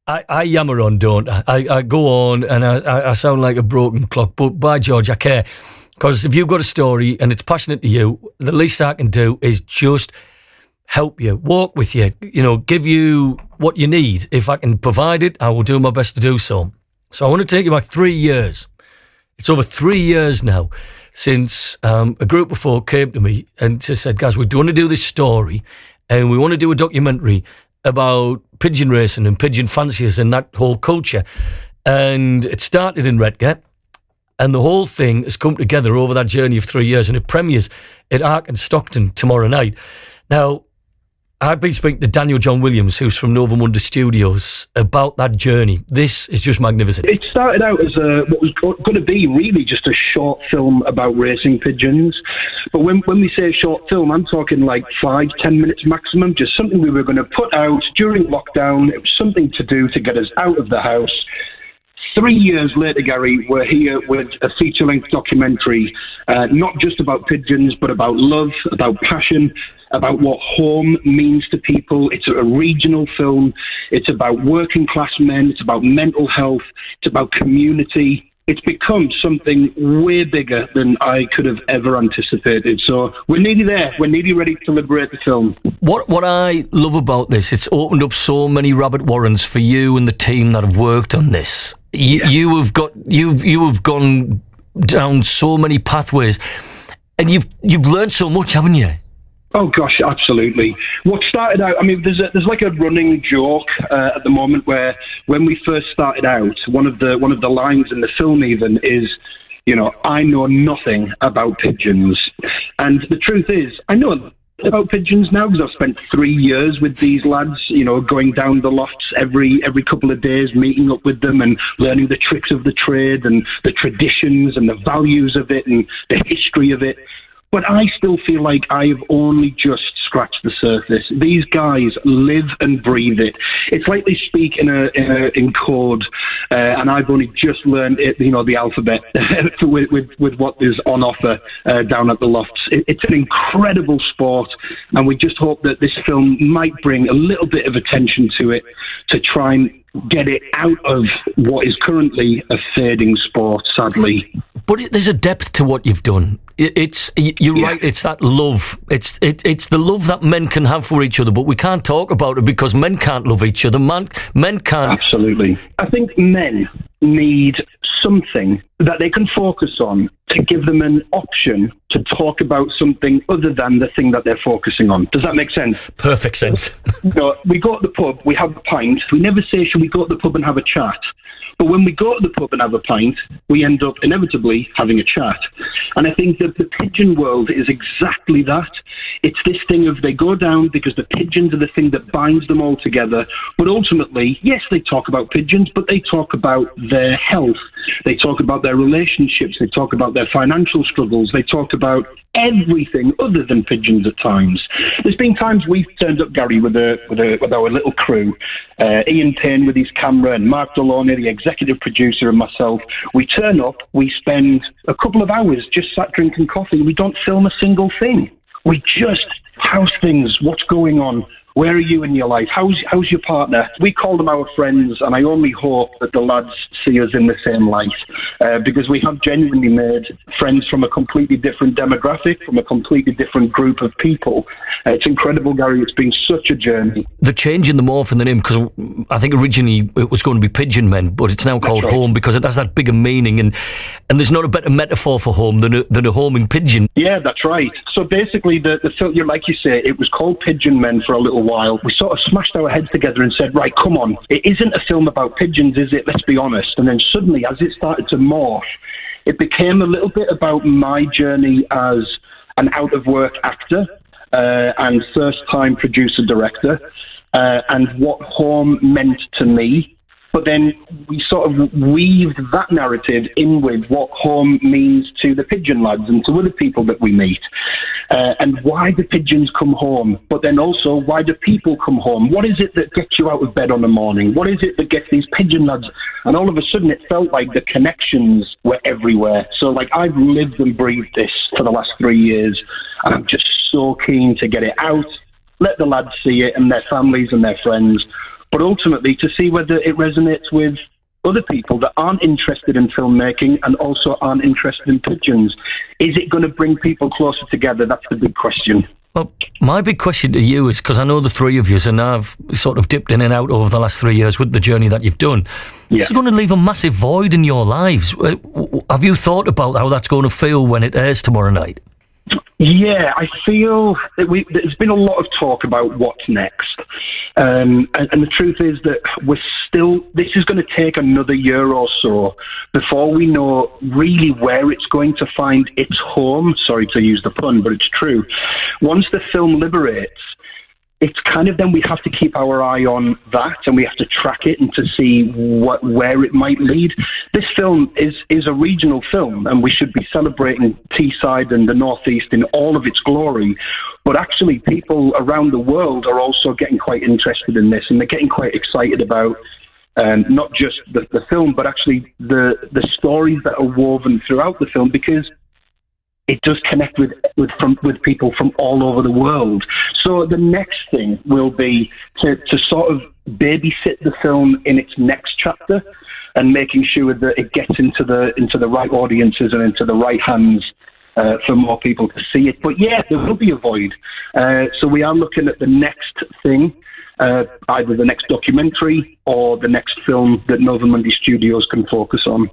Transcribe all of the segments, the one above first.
I yammer on, don't I? I go on and I sound like a broken clock, but by George, I care. Because if you've got a story and it's passionate to you, the least I can do is just help you, walk with you, give you what you need. If I can provide it, I will do my best to do so. So I want to take you back 3 years. It's over 3 years now since a group of folk came to me and just said, guys, we want to do this story and we want to do a documentary about pigeon racing and pigeon fanciers and that whole culture. And it started in Redcar, and the whole thing has come together over that journey of 3 years, and it premieres at Ark in Stockton tomorrow night. Now, I've been speaking to Daniel John Williams, who's from Nova Munda Studios, about that journey. This is just magnificent. It started out as what was going to be really just a short film about racing pigeons. But when we say short film, I'm talking like 5-10 minutes maximum, just something we were going to put out during lockdown. It was something to do to get us out of the house. 3 years later, Gary, we're here with a feature-length documentary, not just about pigeons, but about love, about passion, about what home means to people. It's a regional film. It's about working class men. It's about mental health. It's about community. It's become something way bigger than I could have ever anticipated. So we're nearly there. We're nearly ready to liberate the film. What I love about this, it's opened up so many rabbit warrens for you and the team that have worked on this. You have gone down so many pathways, and you've learned so much, haven't you? Oh gosh, absolutely. What started out, I mean, there's like a running joke at the moment where when we first started out, one of the lines in the film even is, I know nothing about pigeons, and the truth is, I know about pigeons now because I've spent 3 years with these lads, going down the lofts every couple of days, meeting up with them and learning the tricks of the trade and the traditions and the values of it and the history of it. But I still feel like I have only just scratched the surface. These guys live and breathe it. It's like they speak in code, and I've only just learned it, the alphabet with what is on offer down at the lofts. It's an incredible sport, and we just hope that this film might bring a little bit of attention to it to try and get it out of what is currently a fading sport, sadly. But there's a depth to what you've done. You're right. It's that love. It's the love that men can have for each other. But we can't talk about it because men can't love each other. Men can't. Absolutely. I think men need something that they can focus on to give them an option to talk about something other than the thing that they're focusing on. Does that make sense? Perfect sense. We go to the pub, we have a pint. We never say, should we go to the pub and have a chat? But when we go to the pub and have a pint, we end up inevitably having a chat. And I think that the pigeon world is exactly that. It's this thing of they go down because the pigeons are the thing that binds them all together. But ultimately, yes, they talk about pigeons, but they talk about their health. They talk about their relationships. They talk about their financial struggles. They talk about everything other than pigeons at times. There's been times we've turned up, Gary, with our little crew, Ian Payne with his camera and Mark Deloney, the executive producer, and myself. We turn up, we spend a couple of hours just sat drinking coffee. We don't film a single thing. We just house things. What's going on? Where are you in your life? How's your partner? We call them our friends, and I only hope that the lads see us in the same light, because we have genuinely made friends from a completely different demographic, from a completely different group of people. It's incredible, Gary. It's been such a journey. The change in the morph in the name, because I think originally it was going to be Pigeon Men, but it's now called Home because it has that bigger meaning, and there's not a better metaphor for home than a home in pigeon. Yeah, that's right. So basically, the film, like you say, it was called Pigeon Men for a little while. We sort of smashed our heads together and said, right, come on, it isn't a film about pigeons, is it? Let's be honest. And then suddenly, as it started to morph, it became a little bit about my journey as an out-of-work actor and first-time producer-director, and what home meant to me. But then we sort of weaved that narrative in with what home means to the pigeon lads and to other people that we meet. And why do pigeons come home? But then also, why do people come home? What is it that gets you out of bed on the morning? What is it that gets these pigeon lads? And all of a sudden, it felt like the connections were everywhere. So, like, I've lived and breathed this for the last 3 years, and I'm just so keen to get it out, let the lads see it and their families and their friends. but ultimately to see whether it resonates with other people that aren't interested in filmmaking and also aren't interested in pigeons. Is it going to bring people closer together? That's the big question. Well, my big question to you is, because I know the three of you, and I've sort of dipped in and out over the last 3 years with the journey that you've done. Yeah. It's going to leave a massive void in your lives. Have you thought about how that's going to feel when it airs tomorrow night? Yeah, I feel that there's been a lot of talk about what's next. And the truth is that this is going to take another year or so before we know really where it's going to find its home. Sorry to use the pun, but it's true. Once the film liberates, it's kind of then we have to keep our eye on that, and we have to track it and to see where it might lead. This film is a regional film, and we should be celebrating Teesside and the Northeast in all of its glory. But actually, people around the world are also getting quite interested in this, and they're getting quite excited about not just the film, but actually the stories that are woven throughout the film, because it does connect with people from all over the world. So the next thing will be to sort of babysit the film in its next chapter, and making sure that it gets into the right audiences and into the right hands for more people to see it. But yeah, there will be a void. So we are looking at the next thing, either the next documentary or the next film that Northern Monday Studios can focus on.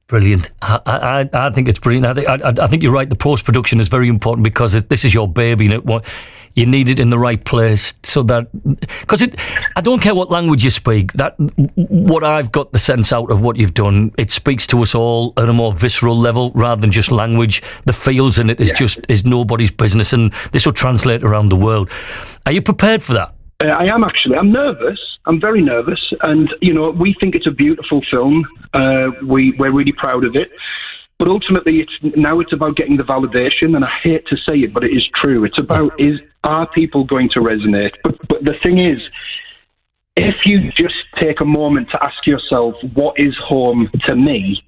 Brilliant. I think it's brilliant. I think you're right. The post-production is very important, because this is your baby, and you need it in the right place, so that, because I don't care what language you speak. What I've got the sense out of what you've done, it speaks to us all at a more visceral level rather than just language. The feels in it is nobody's business, and this will translate around the world. Are you prepared for that? I am actually. I'm nervous. I'm very nervous. And, we think it's a beautiful film. We're really proud of it. But ultimately, it's about getting the validation. And I hate to say it, but it is true. It's about, are people going to resonate? But the thing is, if you just take a moment to ask yourself, what is home to me?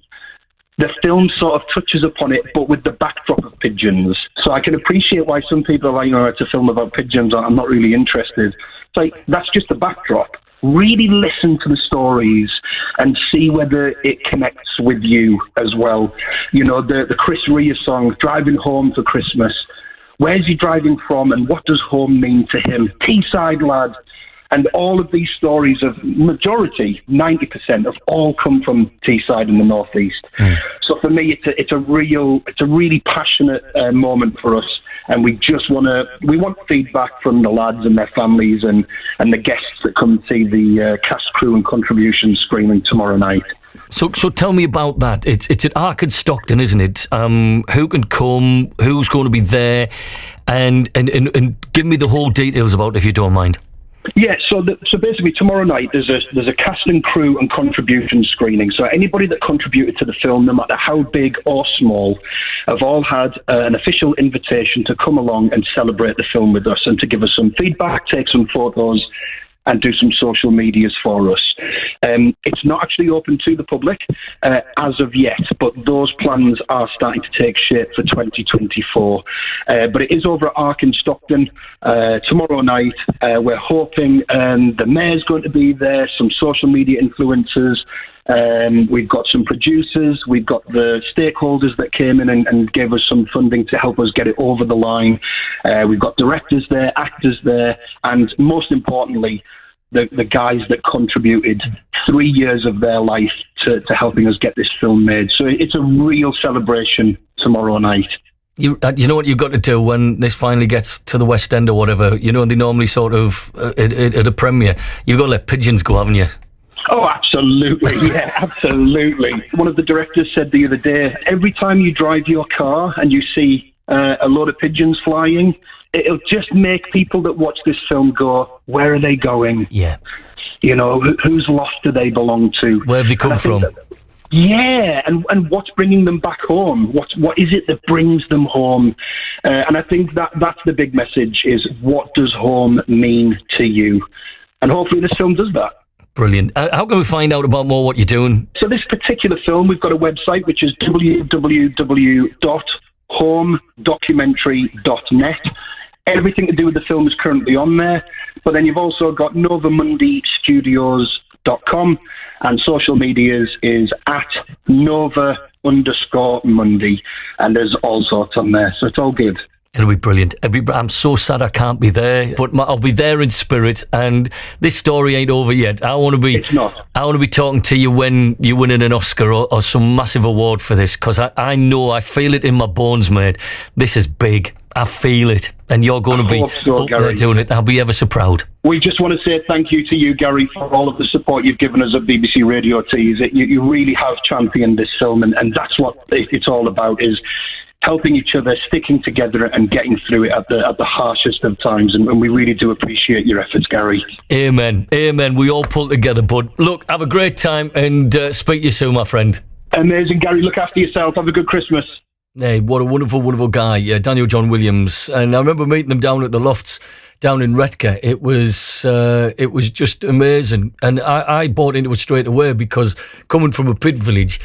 The film sort of touches upon it, but with the backdrop of pigeons. So I can appreciate why some people are like, it's a film about pigeons, I'm not really interested. It's like, that's just the backdrop. Really listen to the stories and see whether it connects with you as well. The Chris Rea song, Driving Home for Christmas. Where's he driving from, and what does home mean to him? Teesside lad. And all of these stories of majority, 90%, have all come from Teesside in the Northeast. So for me, it's a really passionate moment for us, and we want feedback from the lads and their families and the guests that come see the cast, crew, and contributions screening tomorrow night. So tell me about that. It's at Ark in Stockton, isn't it? Who can come? Who's going to be there? And give me the whole details about it, if you don't mind. Yeah, so basically tomorrow night there's a cast and crew and contribution screening. So anybody that contributed to the film, no matter how big or small, have all had an official invitation to come along and celebrate the film with us, and to give us some feedback, take some photos, and do some social medias for us. It's not actually open to the public as of yet, but those plans are starting to take shape for 2024. But it is over at Ark in Stockton tomorrow night. We're hoping the mayor's going to be there, some social media influencers. We've got some producers, we've got the stakeholders that came in and gave us some funding to help us get it over the line. We've got directors there, actors there, and most importantly, the guys that contributed 3 years of their life to helping us get this film made. So it's a real celebration tomorrow night. You know what you've got to do when this finally gets to the West End or whatever? They normally sort of, at a premiere, you've got to let pigeons go, haven't you? Oh, absolutely. Yeah, absolutely. One of the directors said the other day, every time you drive your car and you see a load of pigeons flying, it'll just make people that watch this film go, where are they going? Yeah. Whose loft do they belong to? Where have they come from? And what's bringing them back home? What is it that brings them home? And I think that's the big message, is what does home mean to you? And hopefully this film does that. Brilliant. How can we find out about more what you're doing? So this particular film, we've got a website, which is www.homedocumentary.net. Everything to do with the film is currently on there. But then you've also got NovaMundyStudios.com, and social medias is at Nova_Mundy, and there's all sorts on there, so it's all good. It'll be brilliant. I'm so sad I can't be there, but I'll be there in spirit. And this story ain't over yet. It's not. I want to be talking to you when you're winning an Oscar or some massive award for this, because I know, I feel it in my bones, mate. This is big. I feel it, and you're going to be up there doing it. I'll be ever so proud. We just want to say thank you to you, Gary, for all of the support you've given us at BBC Radio TEES. You really have championed this film, and that's what it's all about, is helping each other, sticking together and getting through it at the harshest of times. And we really do appreciate your efforts, Gary. Amen. Amen. We all pull together, bud. Look, have a great time and speak to you soon, my friend. Amazing, Gary. Look after yourself. Have a good Christmas. Hey, what a wonderful, wonderful guy, Daniel John Williams. And I remember meeting them down at the Lofts down in Redcar. It was just amazing. And I bought into it straight away, because coming from a pit village,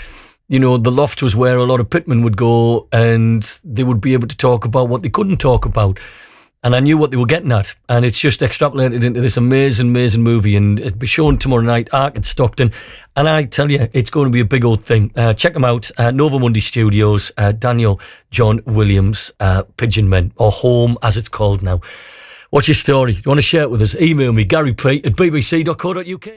you know, the Loft was where a lot of pitmen would go, and they would be able to talk about what they couldn't talk about. And I knew what they were getting at. And it's just extrapolated into this amazing, amazing movie. And it'll be shown tomorrow night, Ark at Stockton. And I tell you, it's going to be a big old thing. Check them out, Nova Mundy Studios, Daniel John Williams, Pigeon Men, or Home as it's called now. What's your story? Do you want to share it with us? Email me, garyp@bbc.co.uk.